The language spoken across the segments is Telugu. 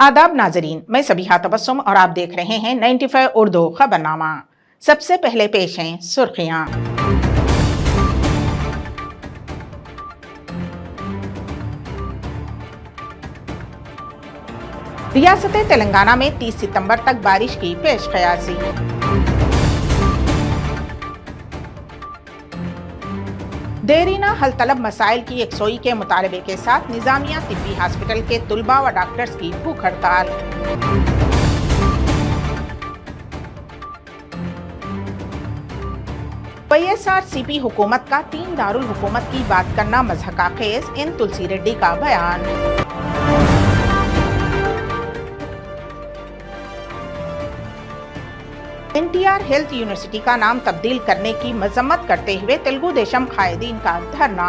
आदाब नाजरीन, मैं सबिहा तबस्सुम और आप देख रहे हैं 95 उर्दू खबरनामा। सबसे पहले पेश हैं सुर्खियां। रियासत तेलंगाना में 30 सितंबर तक बारिश की पेश क़यासी। देरीना हल तलब मसाइल की यकसोई के मुतालबे के साथ निजामिया तिब्बी हॉस्पिटल के तुलबा व डॉक्टर्स की भूख हड़ताल। YSRCP हुकूमत का 3 दारुल हुकूमत की बात करना मज़हका खेज, एन तुलसी रेड्डी का बयान। NTR हेल्थ यूनिवर्सिटी का नाम तब्दील करने की मजम्मत करते हुए तेलुगु देशम कायदीन का धरना।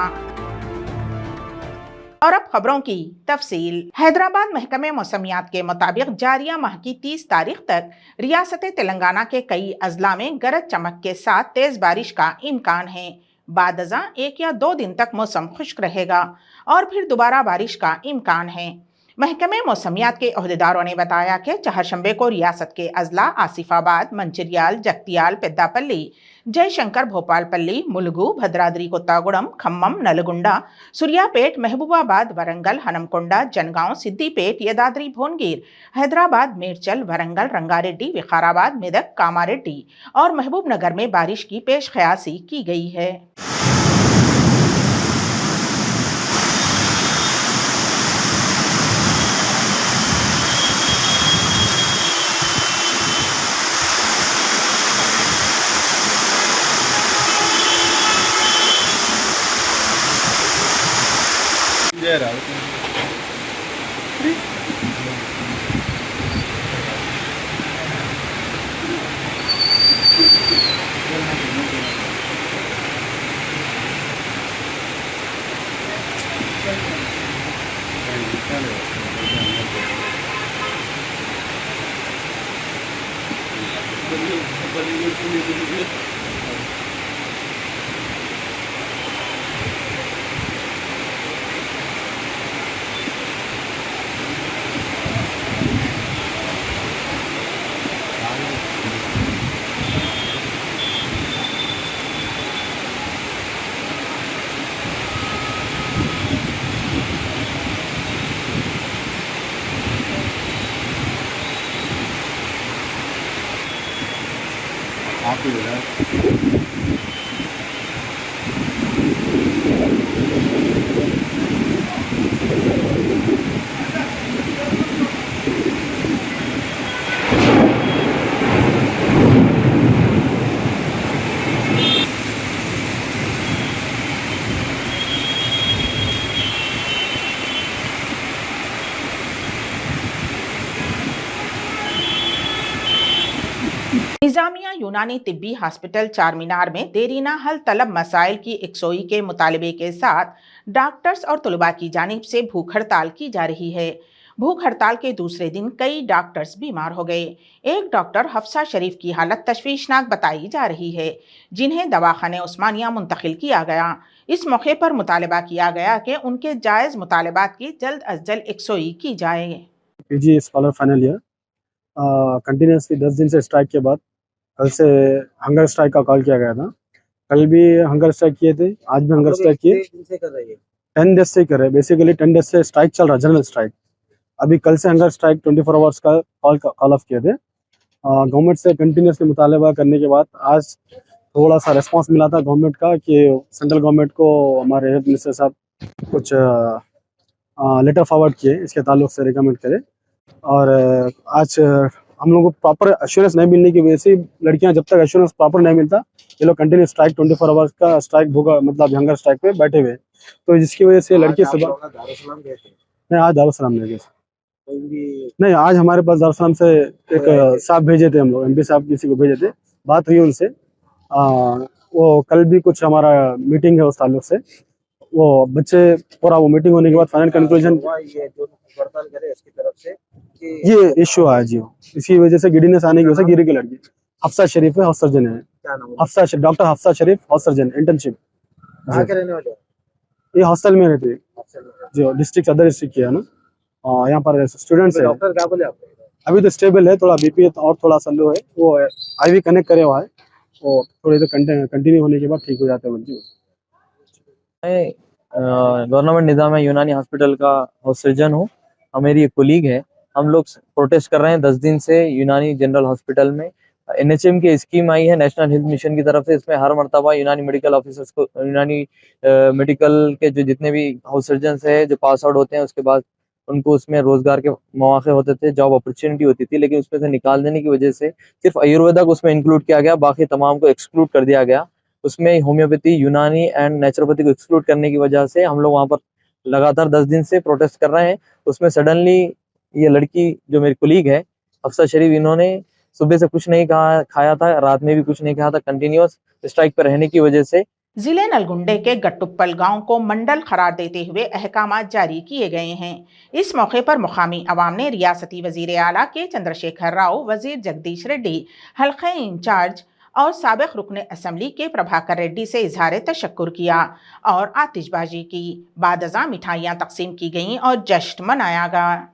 और अब खबरों की तफसील। हैदराबाद महकमे मौसमियात के मुताबिक जारिया माह की 30 तारीख तक रियासत तेलंगाना के कई अजला में गरज चमक के साथ तेज बारिश का इम्कान है। बाद अज़ां 1 या 2 दिन तक मौसम खुश्क रहेगा और फिर दोबारा बारिश का इम्कान है। महकमे मौसमियात के अहदेदारों ने बताया कि चहारशंबे को रियासत के अजला आसिफाबाद, मंचिरियाल, जगतियाल, पेद्दापल्ली, जयशंकर, भोपालपल्ली, मुलुगु, भद्राद्री कोत्तागुड़म, खम्मम, नलगुंडा, सूर्यापेट, महबूबाबाद, वरंगल, हनमकोंडा, जनगांव, सिद्दीपेट, यदाद्री भोनगिर, हैदराबाद, मेडचल, वरंगल, रंगारेड्डी, विकाराबाद, मेदक, कामारेड्डी और महबूबनगर में बारिश की पेश क़यासी की गई है। निजामिया यूनानी तिब्बी हॉस्पिटल चारमीनार में देरीना हल तलब मसाइल की यकसोई के मुतालबे के साथ डॉक्टर्स और तलबा की जानिब से भूख हड़ताल की जा रही है। भूख हड़ताल के दूसरे दिन कई डॉक्टर्स बीमार हो गए। एक डॉक्टर हफ्सा शरीफ की हालत तशवीशनाक बताई जा रही है, जिन्हें दवाखाने उस्मानिया मुंतकिल किया गया। इस मौके पर मुतालबा किया गया कि उनके जायज़ मुतालबात की जल्द अज जल्द यकसोई की जाए। PG scholar final year continuously 10 दिन से स्ट्राइक के बाद कल से हंगर स्ट्राइक का कॉल किया गया था। कल भी हंगर स्ट्राइक किए थे, आज भी हंगर स्ट्राइक किए। 10 डेज से कर रहे हैं, बेसिकली 10 डेज से स्ट्राइक चल रहा है, जनरल स्ट्राइक। अभी कल से हंगर स्ट्राइक 24 आवर्स का कॉल ऑफ किए थे। गवर्नमेंट से कंटिन्यूसली मुतालबा करने के बाद आज थोड़ा सा रिस्पांस मिला था गवर्नमेंट का कि सेंट्रल गवर्नमेंट को हमारे हेल्थ मिनिस्टर साहब कुछ लेटर फॉरवर्ड किए, इसके ताल्लुक से रिकमेंड करे। और आज हम लोगों को प्रॉपर एश्योरेंस नहीं मिलने की वजह से लड़कियां, जब तक एश्योरेंस प्रॉपर नहीं मिलता, ये लोग कंटिन्यू स्ट्राइक 24 आवर्स का स्ट्राइक भूखा मतलब हंगर स्ट्राइक पे बैठे हुए। तो जिसकी वजह से लड़की सुबह नहीं, आज दारुसलाम नहीं गए। नहीं, आज हमारे पास दारुसलाम से एक साहब भेजे थे, हम लोग MP साहब किसी को भेजे थे, बात हुई उनसे। वो कल भी कुछ हमारा मीटिंग है उस ताल्लुक से। वो बच्चे पूरा वो मीटिंग होने के बाद फाइनल कंक्लूजन हड़ताल करे उसकी तरफ से ये इशू आया जी। इसकी वजह से गिडीनेस आने की वजह से गिरी की लड़की हफ्सा शरीफ है, हाउस सर्जन है। हफ्सा डॉक्टर हफ्सा शरीफ, हाउस सर्जन, इंटर्नशिप। कहाँ के रहने वाले? ये हॉस्टल में रहते जो डिस्ट्रिक्ट, अदर डिस्ट्रिक्ट की है ना। यहाँ पर स्टूडेंट्स है। डॉक्टर क्या बोले आपको? अभी तो स्टेबल है, थोड़ा बीपी और थोड़ा सा लो है, वो आईवी कनेक्ट करे हुआ है, और थोड़ी देर कंटिन्यू होने के बाद ठीक हो जाते हैं बच्चे। मैं गवर्नमेंट निज़ाम यूनानी हॉस्पिटल का हाउस सर्जन हूँ। मेरी एक कोलीग है। हम लोग प्रोटेस्ट कर रहे हैं 10 दिन से यूनानी जनरल हॉस्पिटल में। एनएचएम की स्कीम आई है नेशनल हेल्थ मिशन की तरफ से। इसमें हर मर्तबा यूनानी मेडिकल ऑफिसर्स को, यूनानी मेडिकल के जो जितने भी हाउस सर्जन्स है जो पास आउट होते हैं, उसके बाद उनको उसमें रोजगार के मौके होते थे, जॉब अपॉर्चुनिटी होती थी, लेकिन उसमें से निकाल देने की वजह से सिर्फ आयुर्वेदा को उसमें इंक्लूड किया गया, बाकी तमाम को एक्सक्लूड कर दिया गया। उसमें होम्योपैथी, यूनानी एंड नेचुरोपैथी को एक्सक्लूड करने की वजह से हम लोग वहाँ पर लगातार 10 दिन से प्रोटेस्ट कर रहे हैं। उसमें सडनली ये लड़की जो मेरी कोलीग है अफसर शरीफ, इन्होंने सुबह से कुछ नहीं खाया था, रात में भी कुछ नहीं खाया था। कंटिन्यूअस स्ट्राइक पर रहने की वजह से जिले नलगुंडे के गट्टुप्पल गांव को मंडल करार देते हुए अहकाम जारी किए गए हैं। इस मौके पर मुकामी अवाम ने रियासती वजीर आला के चंद्रशेखर राव, वजीर जगदीश रेड्डी, हल्के इंचार्ज और साबिक रुकन असम्बली के प्रभाकर रेड्डी से इजहार तशक्कुर किया और आतिशबाजी की। बाद अज़ां मिठाइयाँ तकसीम की गईं और जश्न मनाया गया।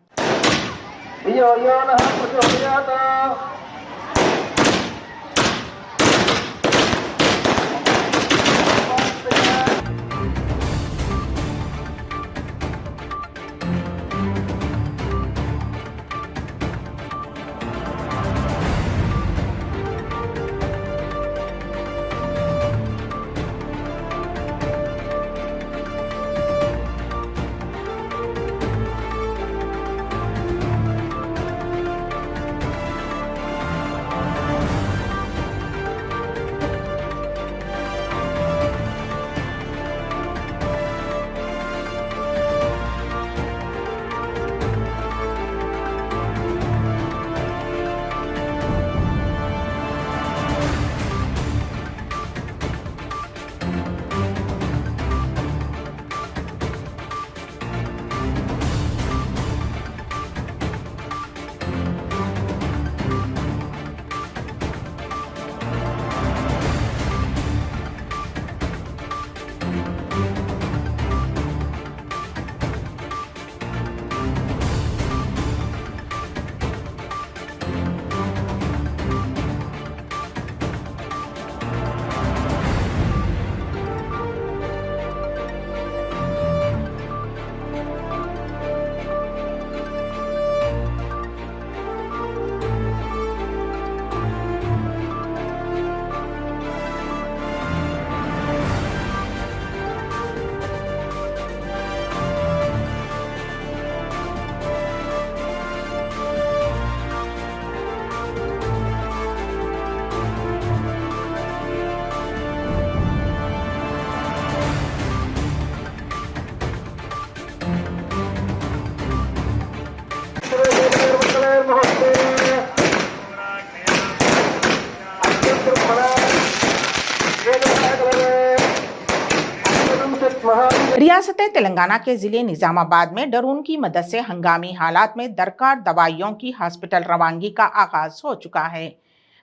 रियासत तेलंगाना के जिले निजामाबाद में ड्रोन की मदद से हंगामी हालात में दरकार दवाइयों की हॉस्पिटल रवानगी का आगाज हो चुका है।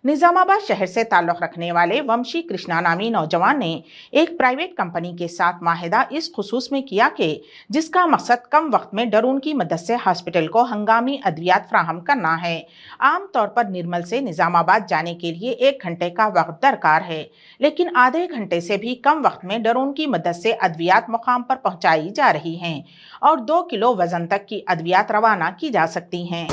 निजामाबाद शहर से ताल्लुक़ रखने वाले वंशी कृष्णा नामी नौजवान ने एक प्राइवेट कंपनी के साथ माहिदा इस खुसूस में किया कि जिसका मकसद कम वक्त में ड्रोन की मदद से हॉस्पिटल को हंगामी अद्वियात फ्राहम करना है। आम तौर पर निर्मल से निजामाबाद जाने के लिए 1 घंटे का वक्त दरकार है, लेकिन आधे घंटे से भी कम वक्त में ड्रोन की मदद से अद्वियात मुकाम पर पहुँचाई जा रही हैं और 2 किलो वजन तक की अद्वियात रवाना की जा सकती हैं।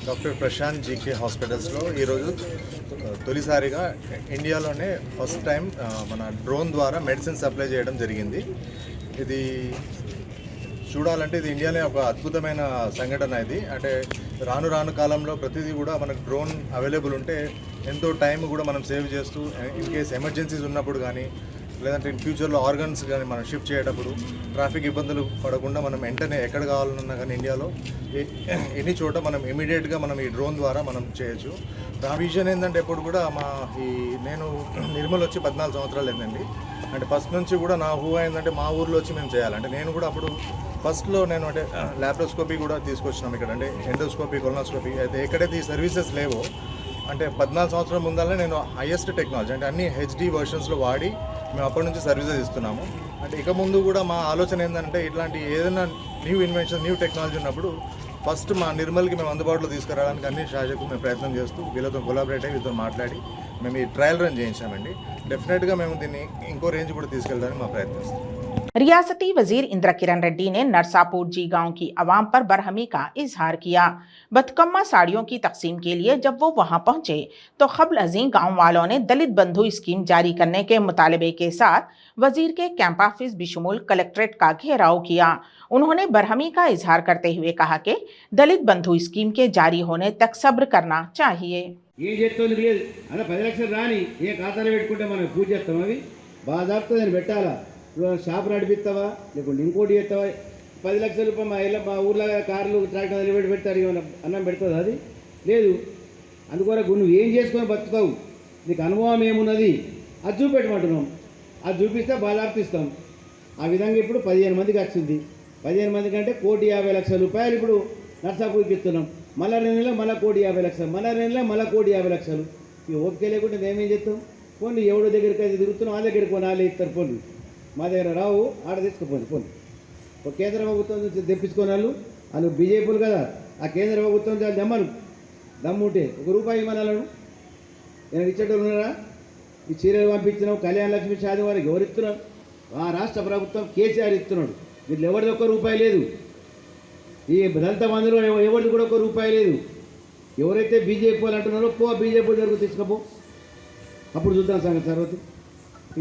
డాక్టర్ ప్రశాంత్ జీకే హాస్పిటల్స్లో ఈరోజు తొలిసారిగా ఇండియాలోనే ఫస్ట్ టైం మన డ్రోన్ ద్వారా మెడిసిన్ సప్లై చేయడం జరిగింది. ఇది చూడాలంటే ఇది ఇండియాలో ఒక అద్భుతమైన సంఘటన. ఇది అంటే రాను రాను కాలంలో ప్రతిదీ కూడా మనకు డ్రోన్ అవైలబుల్ ఉంటే ఎంతో టైం కూడా మనం సేవ్ చేస్తూ ఇన్ కేస్ ఎమర్జెన్సీస్ ఉన్నప్పుడు కానీ లేదంటే ఇన్ ఫ్యూచర్లో ఆర్గన్స్ కానీ మనం షిఫ్ట్ చేసేటప్పుడు ట్రాఫిక్ ఇబ్బందులు పడకుండా మనం వెంటనే ఎక్కడ కావాలన్నా కానీ ఇండియాలో ఎన్ని చోట మనం ఇమీడియట్గా మనం ఈ డ్రోన్ ద్వారా మనం చేయొచ్చు. నా విజన్ ఏంటంటే ఎప్పుడు కూడా నేను నిర్మల్ వచ్చి 14 సంవత్సరాలు ఏంటండి. అంటే ఫస్ట్ నుంచి కూడా నా ఊహ ఏంటంటే మా ఊర్లో వచ్చి మేము చేయాలంటే నేను కూడా అప్పుడు ఫస్ట్లో నేను అంటే ల్యాప్రోస్కోపీ కూడా తీసుకొచ్చినాం ఇక్కడ, అంటే ఎండోస్కోపీ, కొలనోస్కోపీ. అయితే ఎక్కడైతే ఈ సర్వీసెస్ లేవో అంటే 14 సంవత్సరాల ముందరనే నేను హైయెస్ట్ టెక్నాలజీ అంటే అన్ని హెచ్డి వర్షన్స్లో వాడి మేము అప్పటి నుంచి సర్వీసెస్ ఇస్తున్నాము. అంటే ఇక ముందు కూడా మా ఆలోచన ఏంటంటే ఇట్లాంటి ఏదైనా న్యూ ఇన్వెన్షన్, న్యూ టెక్నాలజీ ఉన్నప్పుడు ఫస్ట్ మా నిర్మల్కి మేము అందుబాటులో తీసుకురావడానికి అన్ని శాఖకు మేము ప్రయత్నం చేస్తూ వీళ్ళతో కొలాబరేట్ అయ్యి వీళ్ళతో మాట్లాడి మేము ఈ ట్రయల్ రన్ చేయించామండి. డెఫినెట్గా మేము దీన్ని ఇంకో రేంజ్ కూడా తీసుకెళ్ళడానికి మా ప్రయత్నిస్తాం. रियासती वजीर इंद्र किरण रेड्डी ने नरसापुर जी गांव की आवाम पर बरहमी का इजहार किया। बदकम्मा साड़ियों की तकसीम के लिए जब वो वहां पहुंचे तो खबल अजीं गांव वालों ने दलित बंधु स्कीम जारी करने के मुतालबे के साथ वजीर के कैंप ऑफिस बिशुमूल कलेक्ट्रेट का घेराव किया। उन्होंने बरहमी का इजहार करते हुए कहा कि दलित बंधु स्कीम के जारी होने तक सब्र करना चाहिए। ఏం చేస్తుంది లేదు అలా 10 లక్షలు రాని ఏ ఖాతాలో పెట్టుకుంటే మనం పూజ చేస్తాం, అవి బాధాపుతో దాన్ని పెట్టాలా. షాప్ నడిపిస్తావా లేకుంటే ఇంకోటి చేస్తావా? 10 లక్షల రూపాయలు మా ఊర్లో కార్లు ట్రాక్టర్ నిలబెట్టి పెడతారు, ఏమన్నా అన్నం పెడుతుంది? అది లేదు. అందుకొరకు నువ్వు ఏం చేసుకొని బతుకుతావు, నీకు అనుభవం ఏమున్నది అది చూపెట్టమంటున్నాం. అది చూపిస్తే బాధాపు ఇస్తాం. ఆ విధంగా ఇప్పుడు 15 మందికి వచ్చింది. 15 మంది కంటే 1,50,00,000 రూపాయలు ఇప్పుడు నర్సాపూర్కి ఇస్తున్నాం. మళ్ళా 2 నెలలు మళ్ళీ 1,50,00,000, మళ్ళా 2 నెలలు మళ్ళీ 1,50,00,000. ఇక ఓపిక లేకుంటే మేమేం చేస్తాం? పోనీ ఎవడో దగ్గరికి అయితే తిరుగుతున్నాం, ఆ దగ్గరికి కొనాలి ఇస్తారు. పోనీ మా దగ్గర రావు, ఆడ తెచ్చుకోపోండి. పోనీ ఒక కేంద్ర ప్రభుత్వం నుంచి తెప్పించుకొని వాళ్ళు బీజేపీలు కదా, ఆ కేంద్ర ప్రభుత్వం దమ్మను దమ్ముంటే ₹1 ఇవ్వనాలను నేను ఇచ్చేటోళ్ళు ఉన్నారా? ఈ చీరలు పంపించినాం, కళ్యాణ లక్ష్మి షాది వారికి ఎవరు ఇస్తున్నాం? ఆ రాష్ట్ర ప్రభుత్వం కేసీఆర్ ఇస్తున్నాడు. వీళ్ళు ఎవరిది ₹1 లేదు. ఈ దళిత మందిలో ఎవరిది కూడా ₹1 లేదు. ఎవరైతే బీజేపీ వాళ్ళు అంటున్నారో బీజేపీ దగ్గరకు తీసుకపో, అప్పుడు చూద్దాం సంగతి తర్వాత.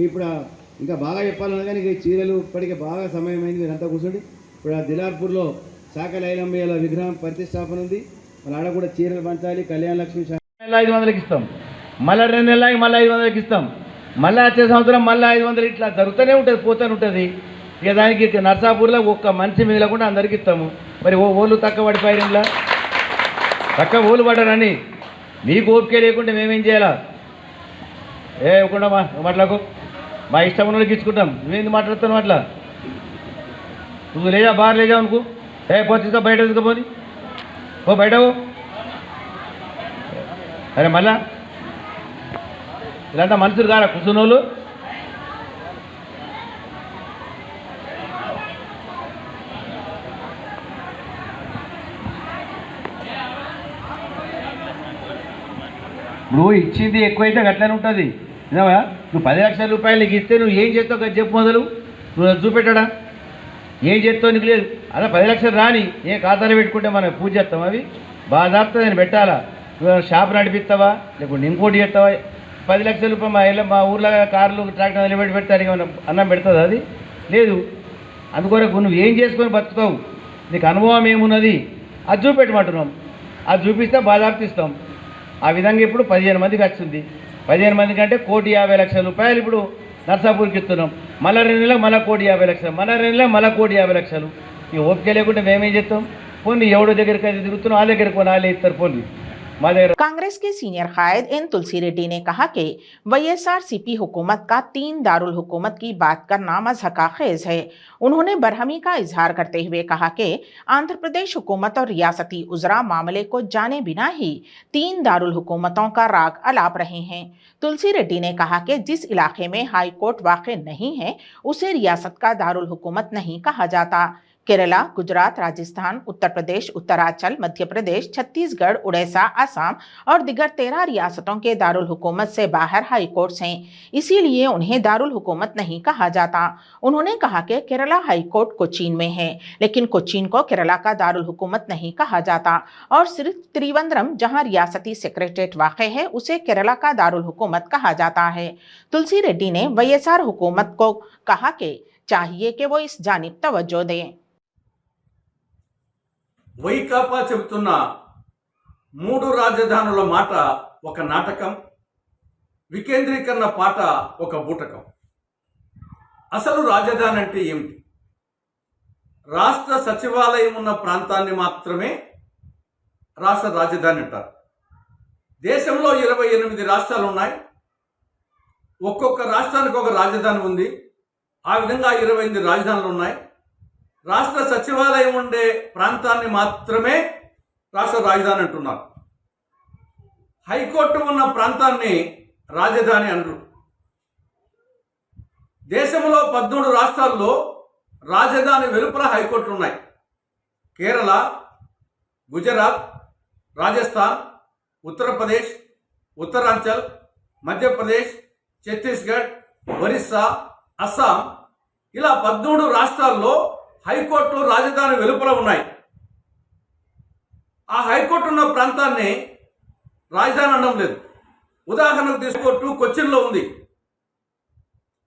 ఇప్పుడు ఇంకా బాగా చెప్పాలన్నా కానీ ఇక చీరలు ఇప్పటికే బాగా సమయం అయింది, మీరంతా కూర్చోండి. ఇప్పుడు ఆ దిలార్పూర్లో శాఖల ఐలమ్మయ్యల విగ్రహం ప్రతిష్టాపన ఉంది, మన ఆడ కూడా చీరలు పంచాలి. కళ్యాణ లక్ష్మి 500కి ఇస్తాం, మళ్ళీ 2 నెలలకి మళ్ళీ 500కి ఇస్తాం, మళ్ళీ వచ్చే సంవత్సరం మళ్ళీ 500. ఇట్లా జరుగుతూనే ఉంటుంది, పోతూనే ఉంటుంది. ఇక దానికి నర్సాపూర్లో ఒక్క మనిషి మిగలకుండా అందరికి ఇస్తాము. మరి ఓళ్ళు తక్కువ పడిపోయారు, ఇలా తక్కువ ఓళ్ళు పడ్డారని మీకు ఓపిక లేకుంటే మేమేం చేయాలా? ఇవ్వకుండా మాట్లాడుకో, మా ఇష్టం ఉన్న వాళ్ళకి ఇచ్చుకుంటాం. నువ్వేంది మాట్లాడుతాను అట్లా? నువ్వు లేదా బాగా లేదా అనుకో, పోతే బయట తీసుకుపోని ఓ బయట. అరే మళ్ళా ఇలాంటి మనుషులు కారా కూర్చున్నోళ్ళు? నువ్వు ఇచ్చింది ఎక్కువైతే అట్లనే ఉంటుంది. నిజమా? నువ్వు 10 లక్షల రూపాయలు నీకు ఇస్తే నువ్వు ఏం చేస్తావు కదా చెప్పు. మొదలు నువ్వు చూపెట్టాడా? ఏం చేస్తావు నీకు లేదు. అలా 10 లక్షలు రాని ఏ ఖాతాలో పెట్టుకుంటే మనం పూజ చేస్తాం, అవి బాధాపుతో నేను పెట్టాలా. నువ్వు షాప్ నడిపిస్తావా లేకుంటే ఇంకోటి చేస్తావా? 10 లక్షల రూపాయలు మా ఊర్లో కార్లు ట్రాక్టర్ నిలబెట్టి పెడతారు, ఏమన్నా అన్నం పెడుతుంది? అది లేదు. అందుకొరకు నువ్వు ఏం చేసుకొని బతుకుతావు, నీకు అనుభవం ఏమున్నది అది చూపెట్టమంటున్నాం. అది చూపిస్తే బాధాపు ఇస్తాం. ఆ విధంగా ఇప్పుడు 15 మందికి వచ్చింది. 15 మంది కంటే 1,50,00,000 రూపాయలు ఇప్పుడు నర్సాపూర్కి ఇస్తున్నాం. మళ్ళీ 2 నెలలకు మళ్ళీ 1,50,00,000, మళ్ళీ 2 నెలలకు మళ్ళీ 1,50,00,000. ఇక ఓపిక లేకుంటే మేమేం చేస్తాం? పోనీ ఎవడో దగ్గరికి అయితే తిరుగుతున్నాం, ఆ దగ్గరికి కొనాలి ఇస్తారు. పోనీ कांग्रेस के सीनियर कायद एन तुलसी रेड्डी ने कहा कि वाईएसआरसीपी हुकूमत का 3 दारुल हुकूमत की बात करना मज़हका खेज है। उन्होंने बरहमी का इजहार करते हुए कहा कि आंध्र प्रदेश हुकूमत और रियासती उजरा मामले को जाने बिना ही 3 दारुल हुकूमतों का राग अलाप रहे हैं। तुलसी रेड्डी ने कहा कि जिस इलाके में हाई कोर्ट वाक़ नहीं है उसे रियासत का दारुल हुकूमत नहीं कहा जाता। केरला, गुजरात, राजस्थान, उत्तर प्रदेश, उत्तरांचल, मध्य प्रदेश, छत्तीसगढ़, उड़ीसा, असम और दिगर 13 रियासतों के दारुल हुकूमत से बाहर हाई कोर्ट्स हैं, इसीलिए उन्हें दारुल हुकूमत नहीं कहा जाता। उन्होंने कहा कि केरला हाई कोर्ट कोचीन में है, लेकिन कोचीन को केरला का दारुल हुकूमत नहीं कहा जाता और सिर्फ त्रिवंद्रम जहां रियासती सेक्रेटरीट वाक़ है उसे केरला का दारुल हुकूमत कहा जाता है। तुलसी रेड्डी ने वाईएसआर हुकूमत को कहा कि चाहिए कि वो इस जानिब तवज्जो दें। వైకాపా చెబుతున్న 3 రాజధానుల మాట ఒక నాటకం, వికేంద్రీకరణ పాట ఒక బూటకం. అసలు రాజధాని అంటే ఏమిటి? రాష్ట్ర సచివాలయం ఉన్న ప్రాంతాన్ని మాత్రమే రాష్ట్ర రాజధాని అంటారు. దేశంలో 28 రాష్ట్రాలు ఉన్నాయి. ఒక్కొక్క రాష్ట్రానికి ఒక రాజధాని ఉంది. ఆ విధంగా 28 రాజధానులు ఉన్నాయి. రాష్ట్ర సచివాలయం ఉండే ప్రాంతాన్ని మాత్రమే రాష్ట్ర రాజధాని అంటున్నారు. హైకోర్టు ఉన్న ప్రాంతాన్ని రాజధాని అనరు. దేశంలో 13 రాష్ట్రాల్లో రాజధాని వెలుపల హైకోర్టులు ఉన్నాయి. కేరళ, గుజరాత్, రాజస్థాన్, ఉత్తరప్రదేశ్, ఉత్తరాంచల్, మధ్యప్రదేశ్, ఛత్తీస్గఢ్, ఒరిస్సా, అస్సాం ఇలా 13 రాష్ట్రాల్లో హైకోర్టులు రాజధాని వెలుపల ఉన్నాయి. ఆ హైకోర్టు ఉన్న ప్రాంతాన్ని రాజధాని అనడం లేదు. ఉదాహరణకు తీసుకోర్టు కొచ్చిన్లో ఉంది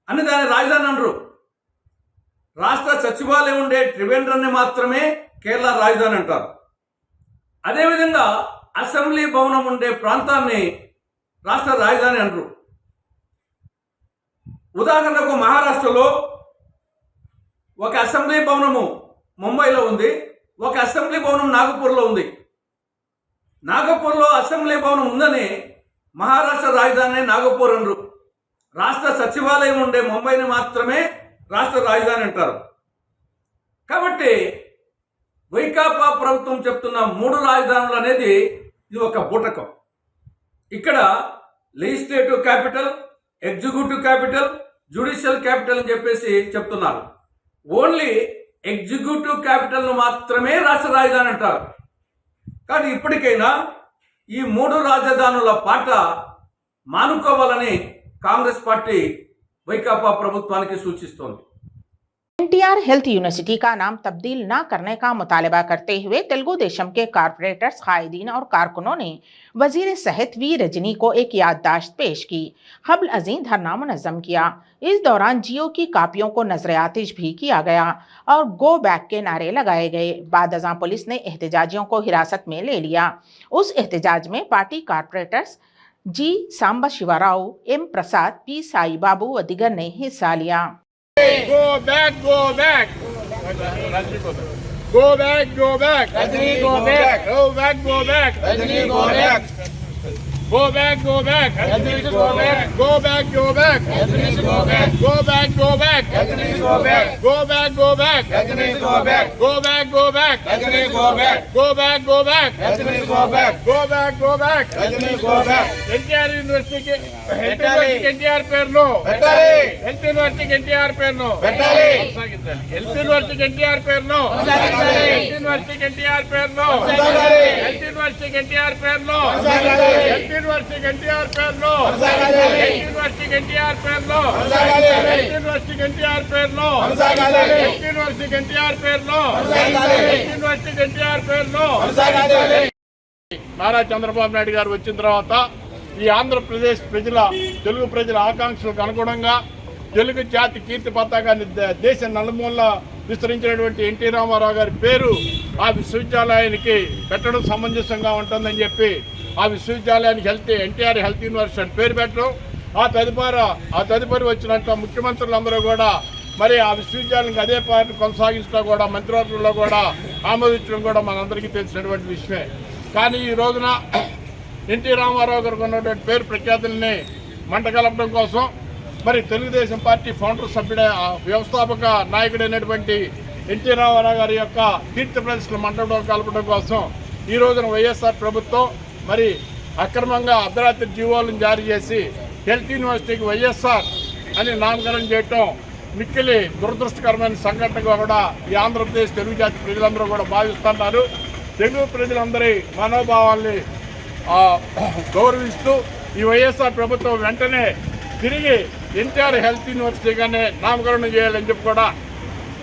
అని దాన్ని రాజధాని అనరు. రాష్ట్ర సచివాలయం ఉండే త్రివేంద్రాన్ని మాత్రమే కేరళ రాజధాని అంటారు. అదేవిధంగా అసెంబ్లీ భవనం ఉండే ప్రాంతాన్ని రాష్ట్ర రాజధాని అనరు. ఉదాహరణకు మహారాష్ట్రలో ఒక అసెంబ్లీ భవనము ముంబైలో ఉంది, ఒక అసెంబ్లీ భవనం నాగపూర్లో ఉంది. నాగపూర్లో అసెంబ్లీ భవనం ఉందని మహారాష్ట్ర రాజధాని నాగపూర్ అనరు. రాష్ట్ర సచివాలయం ఉండే ముంబైని మాత్రమే రాష్ట్ర రాజధాని అంటారు. కాబట్టి వైకాపా ప్రభుత్వం చెప్తున్న 3 రాజధానులు అనేది ఇది ఒక బూటకం. ఇక్కడ legislative capital, executive capital, judicial capital అని చెప్పేసి చెప్తున్నారు. ఓన్లీ ఎగ్జిక్యూటివ్ క్యాపిటల్ను మాత్రమే రాష్ట్ర రాజధాని అంటారు. కానీ ఇప్పటికైనా ఈ 3 రాజధానుల పాట మానుకోవాలని కాంగ్రెస్ పార్టీ వైకాపా ప్రభుత్వానికి सूचिस्तोंది. एनटीआर हेल्थ यूनिवर्सिटी का नाम तब्दील न करने का मुतालबा करते हुए तेलुगु देशम के कारपोरेटर्स, कायदीन और कारकुनों ने वजीर सेहत वी रजनी को एक याददाश्त पेश की। हब्ल अजीम धरना मुनज़्ज़म किया। इस दौरान जियो की कापियों को नजर-ए-आतिश भी किया गया और गो बैक के नारे लगाए गए। बाद अज़ां पुलिस ने एहतजाजियों को हिरासत में ले लिया। उस एहतजाज में पार्टी कारपोरेटर्स जी सांबा शिवाराव, एम प्रसाद, पी साई बाबू व दिगर ने हिस्सा लिया। Go back, go back. Go back, go back. Rajni, go back. Go back, go back. Rajni, go back. Go back, go back. Rajni, go back. Go back, go back. Rajni, go back. Go back, go back. Rajni, go back. Go back, go back. Rajni, go back. Go back, go back. Rajni, go back. Go back, go back. Rajni, go back. Go back, go back. Rajni, go back. NTR University NTR పేరును పెట్టాలి. హెల్త్ యూనివర్సిటీ NTR పేరును పెట్టాలి. హెల్త్ యూనివర్సిటీ NTR పేరును పెట్టాలి. హెల్త్ యూనివర్సిటీ NTR పేరును పెట్టాలి. హెల్త్ యూనివర్సిటీ NTR పేరును పెట్టాలి. హెల్త్ యూనివర్సిటీ NTR పేరును పెట్టాలి. హెల్త్ యూనివర్సిటీ NTR పేరును పెట్టాలి. హెల్త్ యూనివర్సిటీ NTR పేరును పెట్టాలి. హెల్త్ యూనివర్సిటీ NTR పేరును పెట్టాలి. హెల్త్ యూనివర్సిటీ NTR పేరును పెట్టాలి. నారా చంద్రబాబు నాయుడు గారు వచ్చిన తర్వాత ఈ ఆంధ్రప్రదేశ్ తెలుగు ప్రజల ఆకాంక్షలకు అనుగుణంగా తెలుగు జాతి కీర్తి పతాకాన్ని దేశ నలుమూలలా విస్తరించినటువంటి ఎన్టీ రామారావు గారి పేరు ఆ విశ్వవిద్యాలయానికి పెట్టడం సమంజసంగా ఉంటుందని చెప్పి ఆ విశ్వవిద్యాలయానికి ఎన్టీఆర్ హెల్త్ యూనివర్సిటీ అని పేరు పెట్టడం, ఆ తదుపరి వచ్చినంత ముఖ్యమంత్రులందరూ కూడా మరి ఆ విశ్వవిద్యాలయానికి అదే పార్టీ కొనసాగించడం కూడా మంత్రివర్గంలో కూడా ఆమోదించడం కూడా మనందరికీ తెలిసినటువంటి విషయమే. కానీ ఈ రోజున ఎన్టీ రామారావు గారికి ఉన్నటువంటి పేరు ప్రఖ్యాతుల్ని మంటగలపడం కోసం మరి తెలుగుదేశం పార్టీ ఫౌండర్ సభ్యుడ వ్యవస్థాపక నాయకుడైనటువంటి ఎన్టీ రామారావు గారి యొక్క కీర్తి ప్రతిష్టలు మంటడం కలపడం కోసం ఈ రోజున వైఎస్ఆర్ ప్రభుత్వం మరి అక్రమంగా అర్ధరాత్రి జీవోలను జారీ చేసి హెల్త్ యూనివర్సిటీకి వైఎస్ఆర్ అని నామకరణం చేయటం మిక్కిలి దురదృష్టకరమైన సంఘటనగా కూడా ఈ ఆంధ్రప్రదేశ్ తెలుగు జాతి ప్రజలందరూ కూడా భావిస్తున్నారు. తెలుగు ప్రజలందరి మనోభావాల్ని గౌరవిస్తూ ఈ వైఎస్ఆర్ ప్రభుత్వం వెంటనే తిరిగి ఎన్టీఆర్ హెల్త్ యూనివర్సిటీగానే నామకరణం చేయాలని చెప్పి కూడా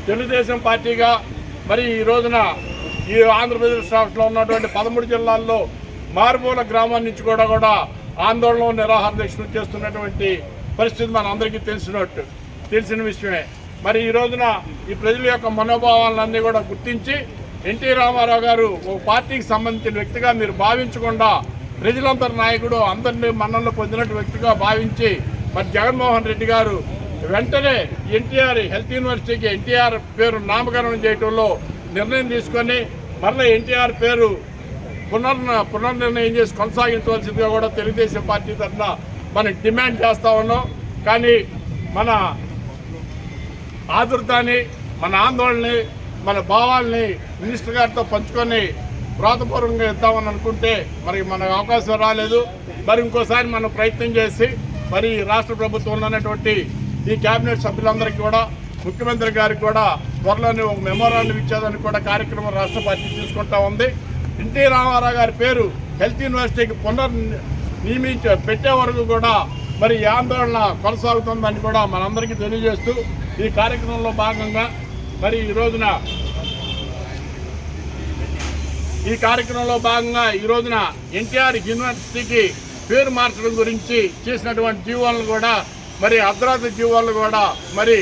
తెలుగుదేశం పార్టీగా మరి ఈ రోజున ఈ ఆంధ్రప్రదేశ్ రాష్ట్రంలో ఉన్నటువంటి 13 జిల్లాల్లో మారుమూల గ్రామం నుంచి కూడా ఆందోళన నిరాహార దీక్షలు చేస్తున్నటువంటి పరిస్థితి మన అందరికీ తెలిసిన విషయమే. మరి ఈ రోజున ఈ ప్రజల యొక్క మనోభావాలన్నీ కూడా గుర్తించి ఎన్టీ రామారావు గారు ఒక పార్టీకి సంబంధించిన వ్యక్తిగా మీరు భావించకుండా ప్రజలందరి నాయకుడు అందరినీ మన్ననలు పొందినట్టు వ్యక్తిగా భావించి మరి జగన్మోహన్ రెడ్డి గారు వెంటనే ఎన్టీఆర్ హెల్త్ యూనివర్సిటీకి ఎన్టీఆర్ పేరు నామకరణం చేయడంలో నిర్ణయం తీసుకొని మరలా ఎన్టీఆర్ పేరు పునర్నిర్ణయం చేసి కొనసాగించవలసిందిగా కూడా తెలుగుదేశం పార్టీ తరఫున మనం డిమాండ్ చేస్తూ ఉన్నాం. కానీ మన ఆదుర్దాన్ని, మన ఆందోళనని, మన భావాల్ని మినిస్టర్ గారితో పంచుకొని వ్రాతపూర్వకంగా ఇద్దామని అనుకుంటే మరి మనకు అవకాశం రాలేదు. మరి ఇంకోసారి మనం ప్రయత్నం చేసి మరి రాష్ట్ర ప్రభుత్వంలో ఉన్నటువంటి ఈ కేబినెట్ సభ్యులందరికీ కూడా, ముఖ్యమంత్రి గారికి కూడా త్వరలోనే ఒక మెమోరాండం ఇచ్చేదానికి కూడా కార్యక్రమం రాష్ట్ర పార్టీ తీసుకుంటా ఉంది. ఎన్టీ రామారావు గారి పేరు హెల్త్ యూనివర్సిటీకి పెట్టే వరకు కూడా మరి ఈ ఆందోళన కొనసాగుతుందని కూడా మనందరికీ తెలియజేస్తూ ఈ కార్యక్రమంలో భాగంగా మరి ఈ రోజున ఎన్టీఆర్ యూనివర్సిటీకి పేరు మార్చడం గురించి చేసినటువంటి జీవోలను కూడా మరి అర్ధరాత్రి జీవోలను కూడా మరి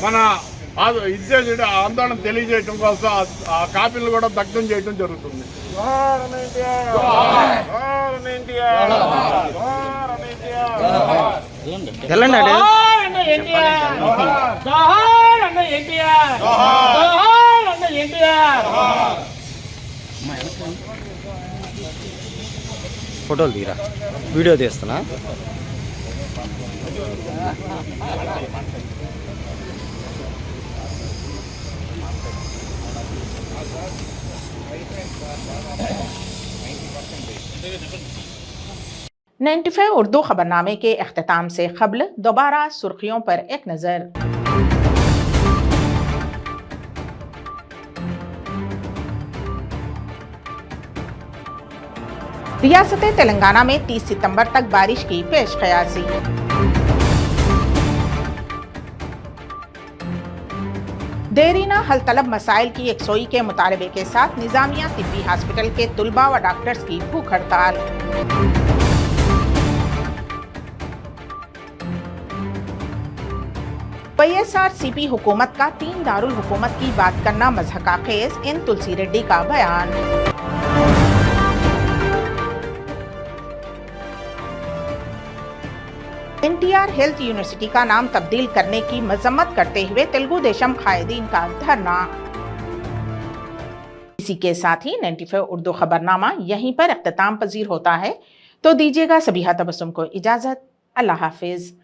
మన ఆందోళన తెలియజేయడం కోసం ఆ కాపీలు కూడా దగ్ధం చేయడం జరుగుతుంది. ఫోటోలు తీరా, వీడియో తీస్తున్నా. "95 उर्दू खबरनामे के इख्तिताम से क़ब्ल दोबारा सुर्खियों पर एक नज़र। रियासत तेलंगाना में 30 सितंबर तक बारिश की पेश क़यासी। देरीना हल तलब मसाइल की यकसोई के मुतालबे के साथ निज़ामिया तिब्बी हॉस्पिटल के तुलबा व डॉक्टर्स की भूख हड़ताल। YSRCP हुकूमत का 3 दारुल हुकूमत की बात करना मज़हकाखेज़, इन तुलसी रेड्डी का बयान। एनटीआर हेल्थ यूनिवर्सिटी का नाम तब्दील करने की मजम्मत करते हुए तेलुगु देशम कायदीन का धरना। इसी के साथ ही 95 उर्दू खबरनामा यहीं पर इख्तिताम पजीर होता है। तो दीजिएगा सबिहा तबस्सुम को इजाज़त। अल्लाह हाफिज़।